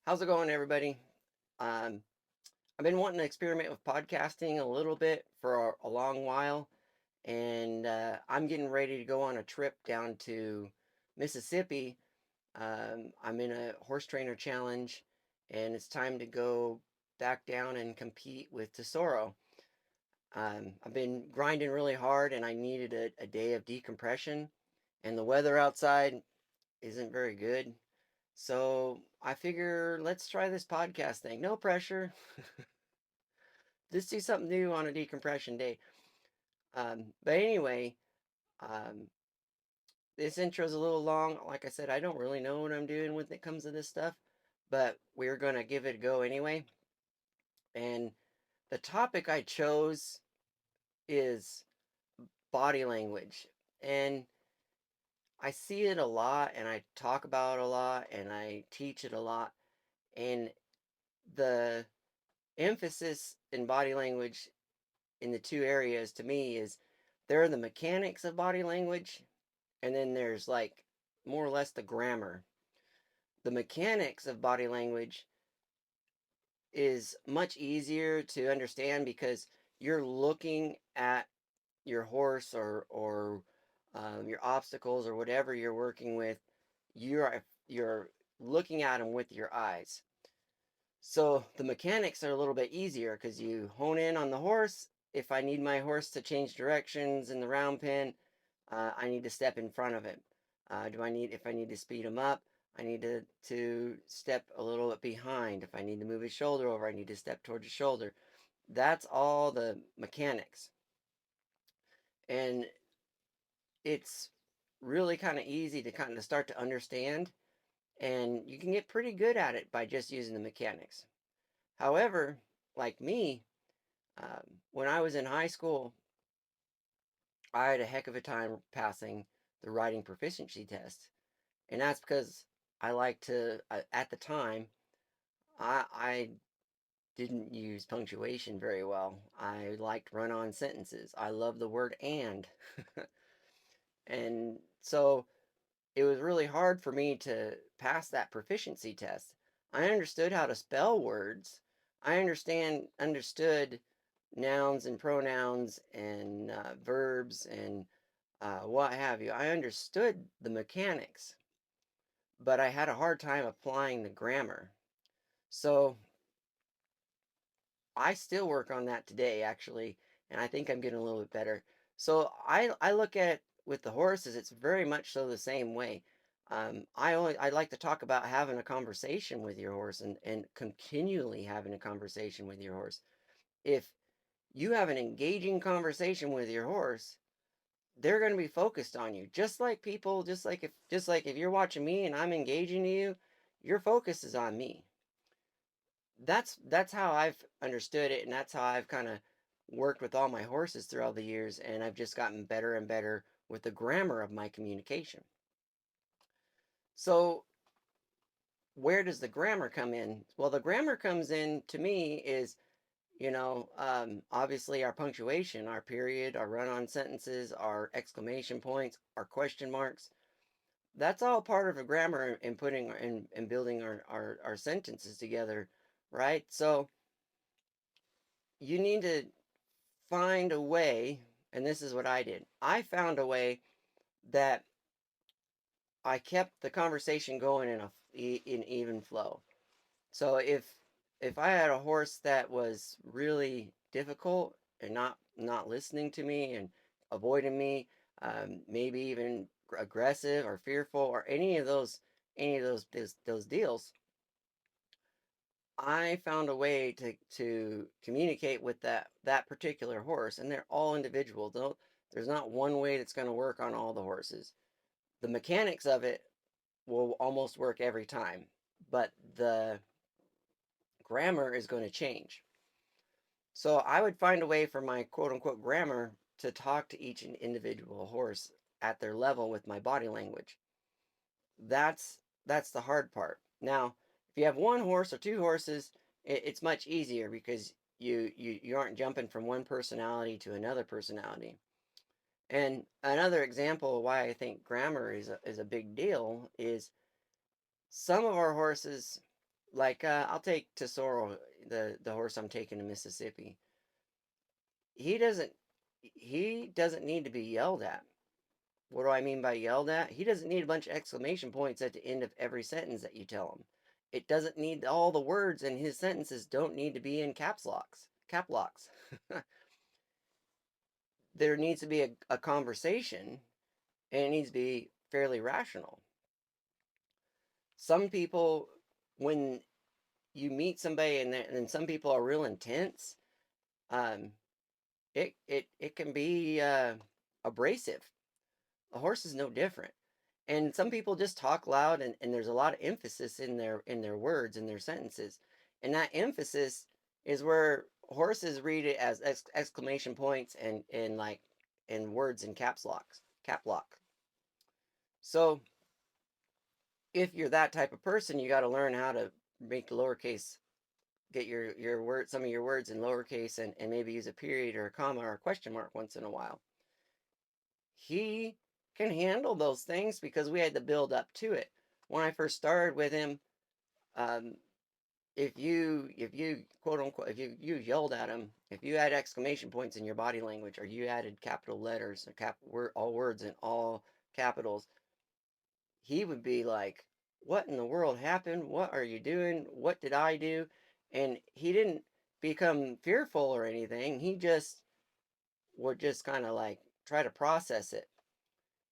How's it going, everybody? Um, I've been wanting to experiment with podcasting a little bit for a long while, and I'm getting ready to go on a trip down to Mississippi. I'm in a horse trainer challenge, and it's time to go back down and compete with Tesoro. I've been grinding really hard, and I needed a day of decompression, and the weather outside isn't very good. So I figure let's try this podcast thing. No pressure. Just do something new on a decompression day. But anyway, um, this intro's a little long. Like I said, I don't really know what I'm doing when it comes to this stuff, but we're gonna give it a go anyway. And the topic I chose is body language. And I see it a lot and I talk about it a lot and I teach it a lot. And the emphasis in body language in the two areas to me is there are the mechanics of body language, and then there's like more or less the grammar. The mechanics of body language is much easier to understand because you're looking at your horse or your obstacles or whatever you're working with. You're looking at them with your eyes. So the mechanics are a little bit easier because you hone in on the horse. If I need my horse to change directions in the round pen, I need to step in front of it. If I need to speed him up, I need to step a little bit behind. If I need to move his shoulder over, I need to step towards his shoulder. That's all the mechanics. And it's really kind of easy to kind of start to understand, and you can get pretty good at it by just using the mechanics. However, like me, when I was in high school, I had a heck of a time passing the writing proficiency test. And that's because I like to, at the time, I didn't use punctuation very well. I liked run on sentences. I love the word and. And so it was really hard for me to pass that proficiency test. I understood how to spell words. I understood nouns and pronouns and verbs and what have you. I understood the mechanics, but I had a hard time applying the grammar. So I still work on that today, actually, and I think I'm getting a little bit better. So I look at it with the horses, it's very much so the same way. I like to talk about having a conversation with your horse and continually having a conversation with your horse. If you have an engaging conversation with your horse, they're going to be focused on you. Just like if you're watching me and I'm engaging you, your focus is on me. That's how I've understood it, and that's how I've kind of worked with all my horses throughout the years, and I've just gotten better and better with the grammar of my communication. So where does the grammar come in? Well, the grammar comes in to me is, obviously our punctuation, our period, our run-on sentences, our exclamation points, our question marks. That's all part of a grammar in putting and building our sentences together, right? So you need to find a way, and this is what I did. I found a way that I kept the conversation going in even flow. So if I had a horse that was really difficult and not listening to me and avoiding me, maybe even aggressive or fearful or any of those deals, I found a way to communicate with that particular horse, and they're all individual. There's not one way that's going to work on all the horses. The mechanics of it will almost work every time, but the grammar is going to change. So I would find a way for my quote unquote grammar to talk to each individual horse at their level with my body language. That's the hard part. Now, if you have one horse or two horses, it's much easier because you aren't jumping from one personality to another personality. And another example of why I think grammar is a big deal is some of our horses. Like I'll take Tesoro, the horse I'm taking to Mississippi. He doesn't he doesn't need to be yelled at. What do I mean by yelled at? He doesn't need a bunch of exclamation points at the end of every sentence that you tell him. It doesn't need all the words in his sentences don't need to be in caps locks. Cap locks. There needs to be a conversation and it needs to be fairly rational. Some people, when you meet somebody and some people are real intense, um, it can be abrasive. A horse is no different. And some people just talk loud and there's a lot of emphasis in their words, in their sentences. And that emphasis is where horses read it as exclamation points and like in words in caps locks, cap lock. So if you're that type of person, you got to learn how to make lowercase, get your word, some of your words in lowercase, and maybe use a period or a comma or a question mark once in a while. He can handle those things because we had to build up to it. When I first started with him, um, if you quote unquote if you yelled at him, if you had exclamation points in your body language, or you added capital letters or all words in all capitals, he would be like, "What in the world happened? What are you doing? What did I do?" And he didn't become fearful or anything. He just would just kind of like try to process it,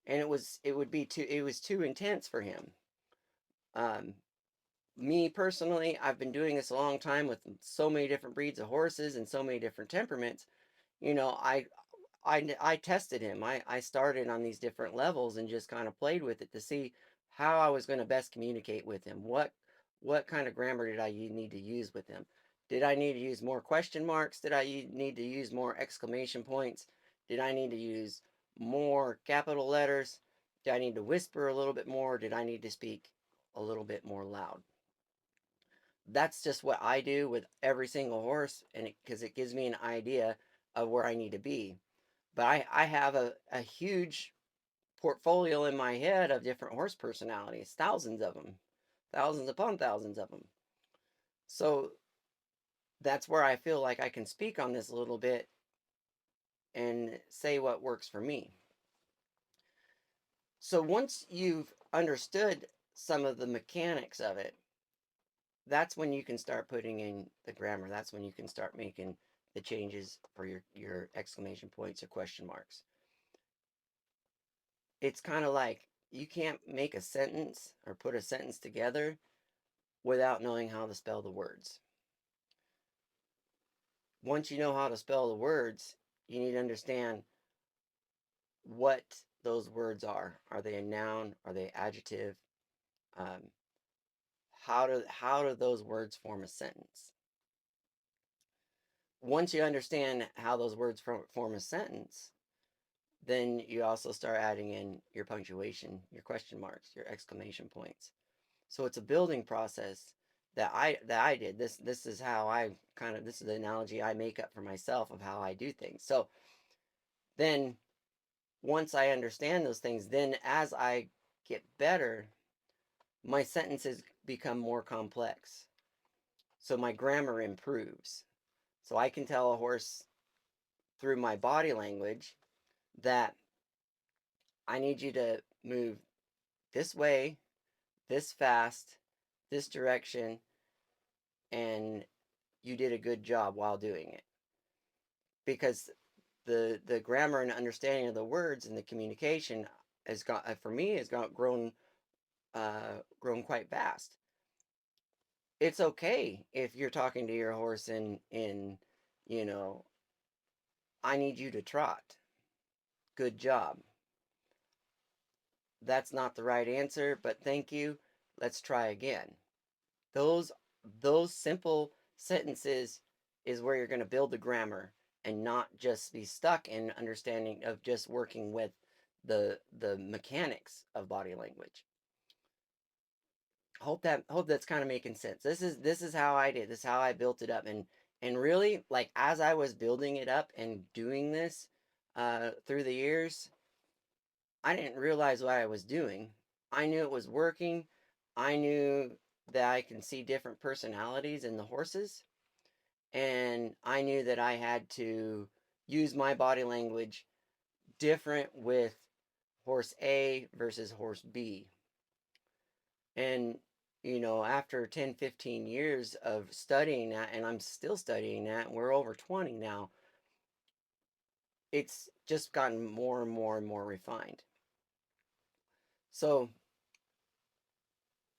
and it was too intense for him. Um, Me personally, I've been doing this a long time with so many different breeds of horses and so many different temperaments. You know, I tested him. I started on these different levels and just kind of played with it to see how I was going to best communicate with him. What kind of grammar did I need to use with him? Did I need to use more question marks? Did I need to use more exclamation points? Did I need to use more capital letters? Did I need to whisper a little bit more? Did I need to speak a little bit more loud? That's just what I do with every single horse, and because it gives me an idea of where I need to be. But I have a huge portfolio in my head of different horse personalities, thousands of them, thousands upon thousands of them. So that's where I feel like I can speak on this a little bit and say what works for me. So once you've understood some of the mechanics of it, that's when you can start putting in the grammar. That's when you can start making the changes for your exclamation points or question marks. It's kind of like you can't make a sentence or put a sentence together without knowing how to spell the words. Once you know how to spell the words, you need to understand what those words are. Are they a noun? Are they adjective? Um, how do those words form a sentence? Once you understand how those words form a sentence, then you also start adding in your punctuation, your question marks, your exclamation points. So it's a building process that I did. This is how I kind of this is the analogy I make up for myself of how I do things. So then once I understand those things, then as I get better, my sentences become more complex. So my grammar improves. So I can tell a horse through my body language that I need you to move this way, this fast, this direction, and you did a good job while doing it. Because the grammar and understanding of the words and the communication has got for me has got grown quite fast. It's okay if you're talking to your horse in you know, I need you to trot. Good job. That's not the right answer, but thank you. Let's try again. Those those simple sentences is where you're going to build the grammar and not just be stuck in understanding of just working with the mechanics of body language. Hope that's kind of making sense. This is how I did. This is how I built it up, and really, like, as I was building it up and doing this through the years, I didn't realize what I was doing. I knew it was working. I knew that I can see different personalities in the horses, and I knew that I had to use my body language different with horse A versus horse B. And after 10, 15 years of studying that, and I'm still studying that, and we're over 20 now, it's just gotten more and more and more refined. So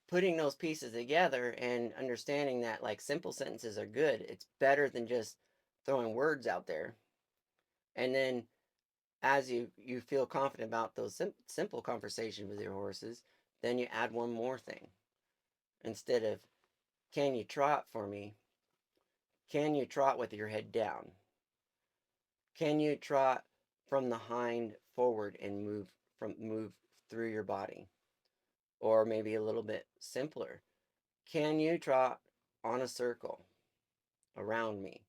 putting those pieces together and understanding that like simple sentences are good, it's better than just throwing words out there. And then as you feel confident about those simple conversations with your horses, then you add one more thing. Instead of, can you trot for me? Can you trot with your head down? Can you trot from the hind forward and move through your body? Or maybe a little bit simpler. Can you trot on a circle around me?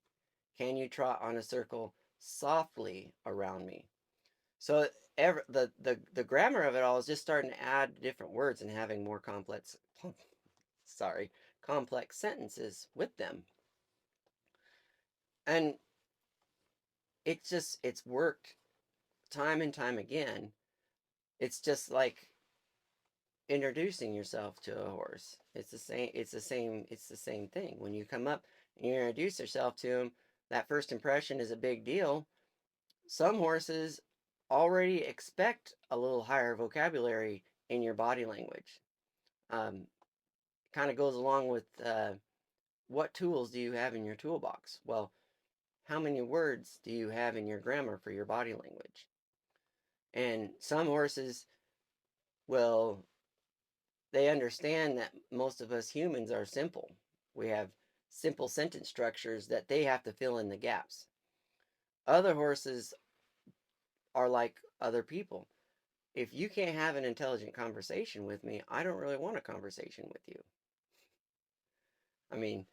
Can you trot on a circle softly around me? So the grammar of it all is just starting to add different words and having more sorry, complex sentences with them. And it's worked time and time again. It's just like introducing yourself to a horse. It's the same thing. When you come up and you introduce yourself to him, that first impression is a big deal. Some horses already expect a little higher vocabulary in your body language. Um, Kind of goes along with what tools do you have in your toolbox? Well, how many words do you have in your grammar for your body language? And some horses will, they understand that most of us humans are simple. We have simple sentence structures that they have to fill in the gaps. Other horses are like other people. If you can't have an intelligent conversation with me, I don't really want a conversation with you. I mean,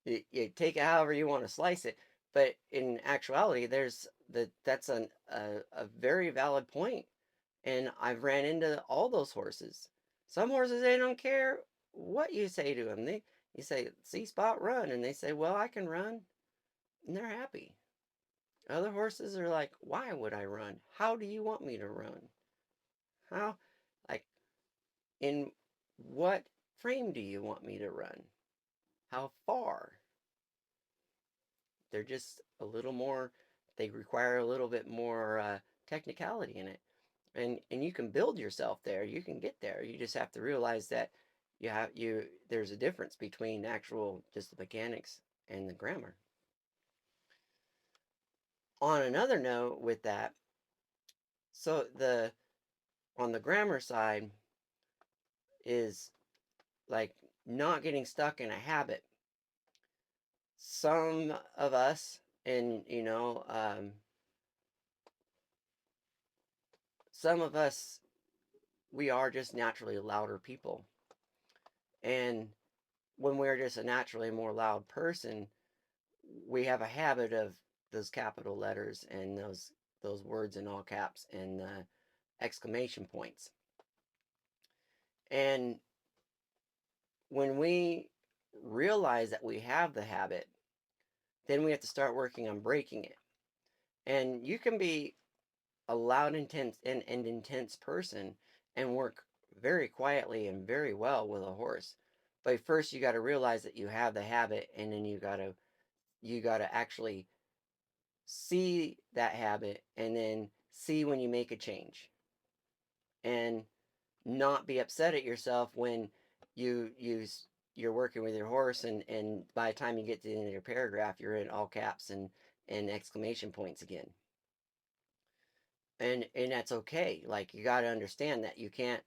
you take it however you want to slice it, but in actuality, that's a very valid point, and I've ran into all those horses. Some horses, they don't care what you say to them. You say, "See spot, run," and they say, "Well, I can run," and they're happy. Other horses are like, "Why would I run? How do you want me to run? How, like, in what frame do you want me to run? How far?" They're just a little more, they require a little bit more technicality in it. And you can build yourself there. You can get there. You just have to realize that there's a difference between actual just the mechanics and the grammar. On another note with that, so the on the grammar side is like not getting stuck in a habit. Some of us, and some of us, we are just naturally louder people. And when we're just a naturally more loud person, we have a habit of those capital letters and those words in all caps and exclamation points. And when we realize that we have the habit, then we have to start working on breaking it. And you can be a loud, intense, and intense person and work very quietly and very well with a horse. But first, you got to realize that you have the habit, and then you got to actually see that habit, and then see when you make a change, and not be upset at yourself when you're working with your horse, and by the time you get to the end of your paragraph, you're in all caps and exclamation points again. And that's okay. Like, you got to understand that you can't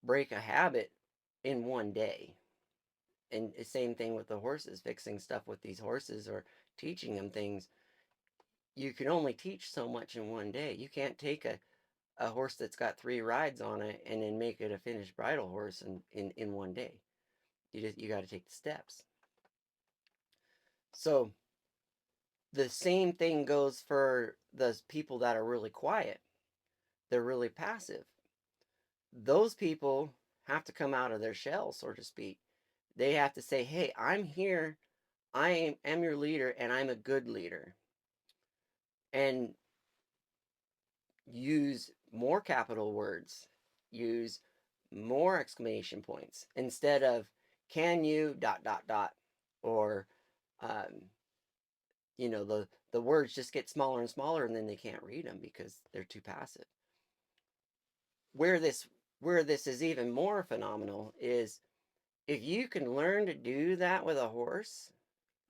break a habit in one day. And the same thing with the horses, fixing stuff with these horses or teaching them things. You can only teach so much in one day. You can't take a horse that's got 3 rides on it and then make it a finished bridle horse in one day. You got to take the steps. So the same thing goes for those people that are really quiet. They're really passive. Those people have to come out of their shell, so to speak, They have to say, hey, I'm here. I am your leader and I'm a good leader. And use more capital words, use more exclamation points instead of can you dot dot dot or um, the words just get smaller and smaller and then they can't read them because they're too passive. Where this where this is even more phenomenal is if you can learn to do that with a horse,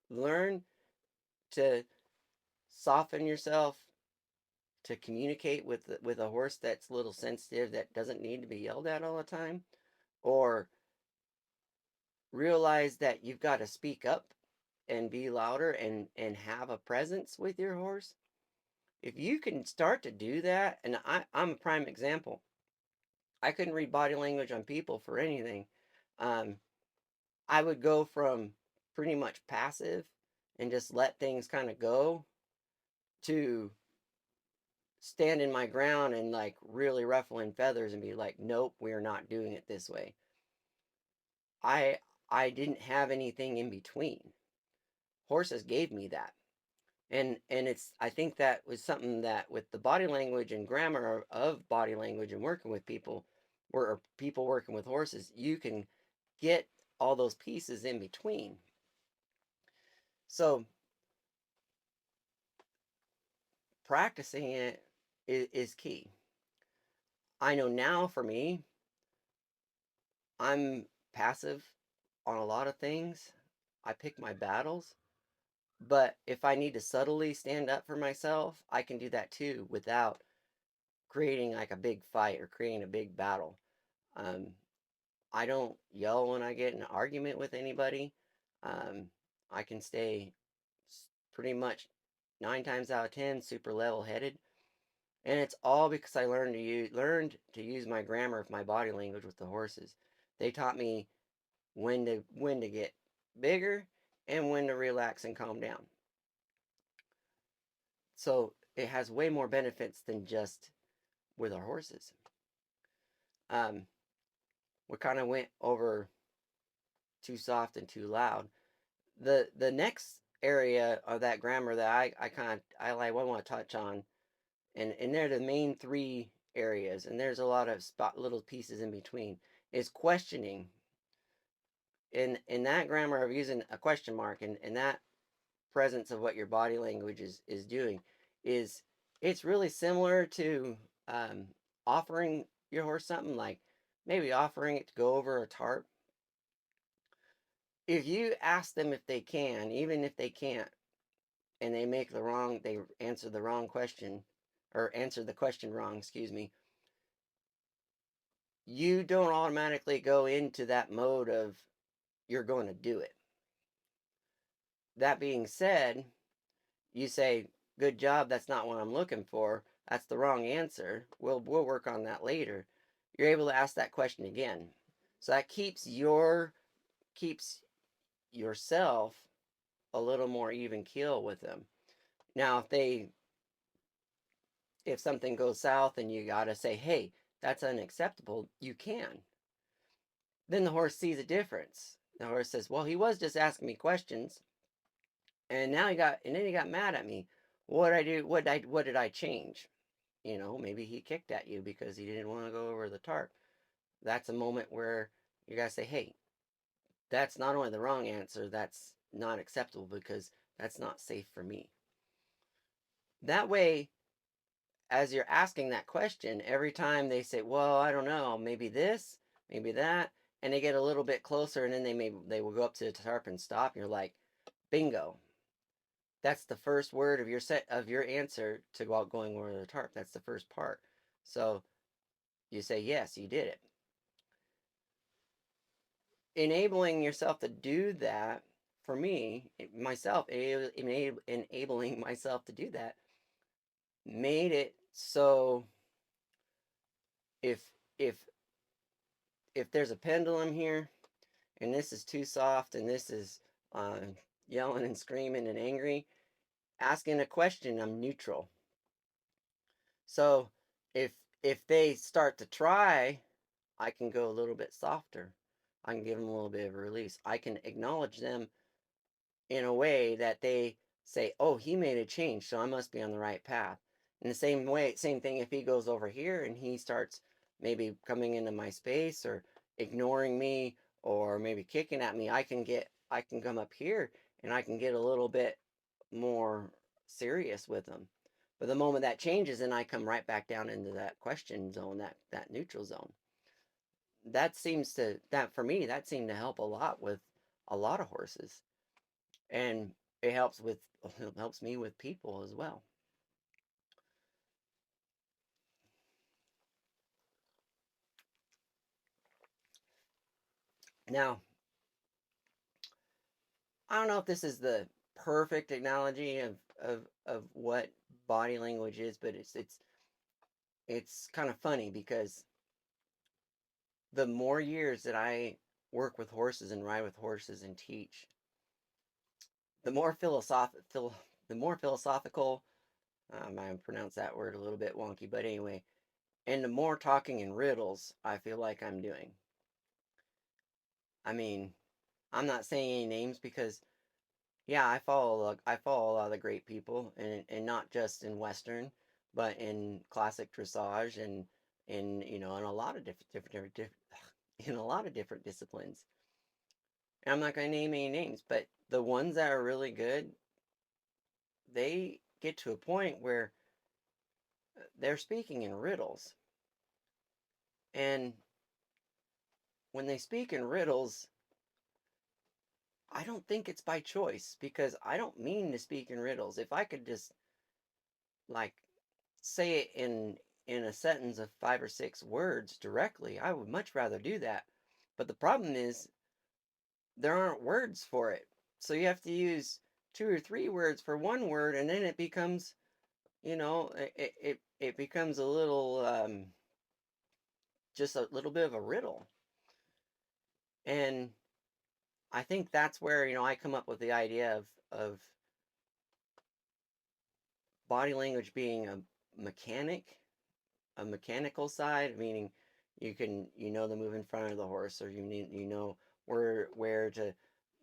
learn to soften yourself to communicate with a horse that's a little sensitive that doesn't need to be yelled at all the time, or realize that you've got to speak up and be louder and have a presence with your horse. If you can start to do that, and I'm a prime example. I couldn't read body language on people for anything. um, I would go from pretty much passive and just let things kind of go to standing my ground and like really ruffling feathers and be like, nope, we're not doing it this way. I didn't have anything in between. Horses gave me that. And it's I think that was something that with the body language and grammar of body language and working with people, or people working with horses, you can get all those pieces in between. So practicing it is key. I know now for me, I'm passive on a lot of things. I pick my battles. But if I need to subtly stand up for myself, I can do that too without creating like a big fight or creating a big battle. Um, I don't yell when I get in an argument with anybody. Um, I can stay pretty much 9 times out of 10 super level headed. And it's all because I learned to use my grammar of my body language with the horses. They taught me when to get bigger and when to relax and calm down. So it has way more benefits than just with our horses. Um, we kind of went over too soft and too loud. The next area of that grammar that I want to touch on, and they're the main three areas, and there's a lot of little pieces in between, is questioning. In that grammar of using a question mark and that presence of what your body language is doing is it's really similar to um, offering your horse something, like maybe offering it to go over a tarp. If you ask them if they can, even if they can't, and they answer the wrong question, or answer the question wrong, excuse me, you don't automatically go into that mode of you're going to do it. That being said, you say, good job, that's not what I'm looking for, that's the wrong answer, we'll work on that later. You're able to ask that question again. So that keeps yourself a little more even keel with them. Now if something goes south and you got to say, hey, that's unacceptable, you can. Then the horse sees a difference. The horse says, well, he was just asking me questions, and then he got mad at me. What did I do? What did I change? Maybe he kicked at you because he didn't want to go over the tarp. That's a moment where you gotta say, hey, that's not only the wrong answer, that's not acceptable because that's not safe for me. That way, as you're asking that question, every time they say, well, I don't know, maybe this, maybe that, and they get a little bit closer, and then they will go up to the tarp and stop, and you're like, bingo. That's the first word of your answer to go out going over the tarp. That's the first part. So you say, yes, you did it. Enabling yourself to do that, for me, myself, enabling myself to do that made it so if if if there's a pendulum here and this is too soft and this is uh, yelling and screaming and angry, asking a question, I'm neutral. So if if they start to try, I can go a little bit softer. I can give them a little bit of a release. I can acknowledge them in a way that they say, "Oh, he made a change, so I must be on the right path." In the same way, same thing if he goes over here and he starts maybe coming into my space or ignoring me or maybe kicking at me, I can come up here and I can get a little bit more serious with them. But the moment that changes, and I come right back down into that question zone, that neutral zone. That for me, that seemed to help a lot with a lot of horses, and it it helps me with people as well. Now, I don't know if this is the perfect analogy of what body language is, but it's kind of funny because the more years that I work with horses and ride with horses and teach, the more the more philosophical, I pronounce that word a little bit wonky, but anyway, and the more talking in riddles I feel like I'm doing. I mean, I'm not saying any names because yeah, I follow a lot of the great people, and not just in Western, but in classic dressage and in in a lot of in a lot of different disciplines. And I'm not going to name any names, but the ones that are really good, they get to a point where they're speaking in riddles. And when they speak in riddles, I don't think it's by choice because I don't mean to speak in riddles. If I could just like say it in a sentence of 5 or 6 words directly, I would much rather do that. But the problem is there aren't words for it. So you have to use 2 or 3 words for one word, and then it becomes, it becomes a little, just a little bit of a riddle. And I think that's where, I come up with the idea of body language being a mechanical side, meaning the move in front of the horse, or you know where to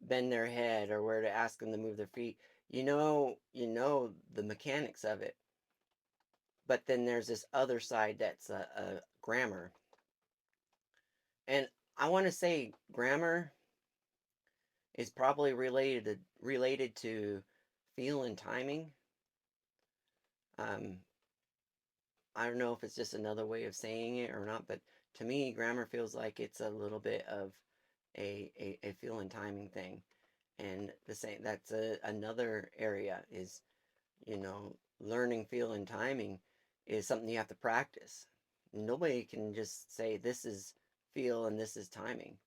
bend their head or where to ask them to move their feet. You know the mechanics of it. But then there's this other side that's a grammar. And I want to say grammar is probably related to feel and timing. Um, I don't know if it's just another way of saying it or not, but to me, grammar feels like it's a little bit of a feel and timing thing. And the same, that's another area is, learning feel and timing is something you have to practice. Nobody can just say this is feel and this is timing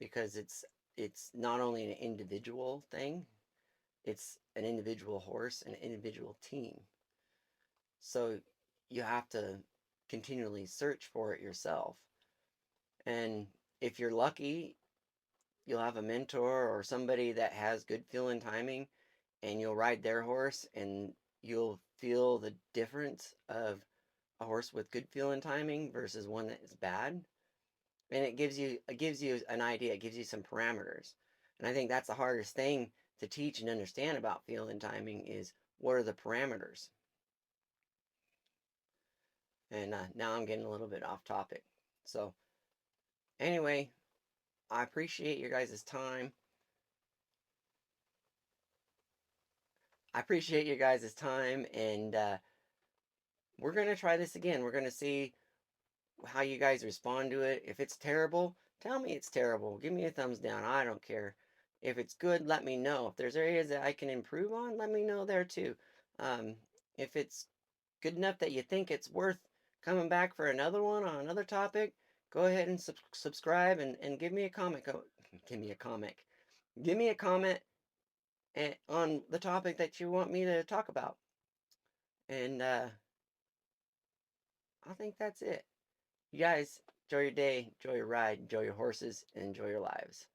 because it's not only an individual thing, it's an individual horse, an individual team. So you have to continually search for it yourself. And if you're lucky, you'll have a mentor or somebody that has good feel and timing, and you'll ride their horse and you'll feel the difference of a horse with good feel and timing versus one that is bad. And it gives you an idea, it gives you some parameters. And I think that's the hardest thing to teach and understand about feel and timing is what are the parameters. And now I'm getting a little bit off topic. So anyway, I appreciate your guys' time. And we're going to try this again. We're going to see how you guys respond to it. If it's terrible, tell me it's terrible. Give me a thumbs down. I don't care. If it's good, let me know. If there's areas that I can improve on, let me know there too. Um, if it's good enough that you think it's worth coming back for another one on another topic, go ahead and subscribe and give me a comment. Give me a comment. Give me a comment on the topic that you want me to talk about. And I think that's it. You guys, enjoy your day, enjoy your ride, enjoy your horses, and enjoy your lives.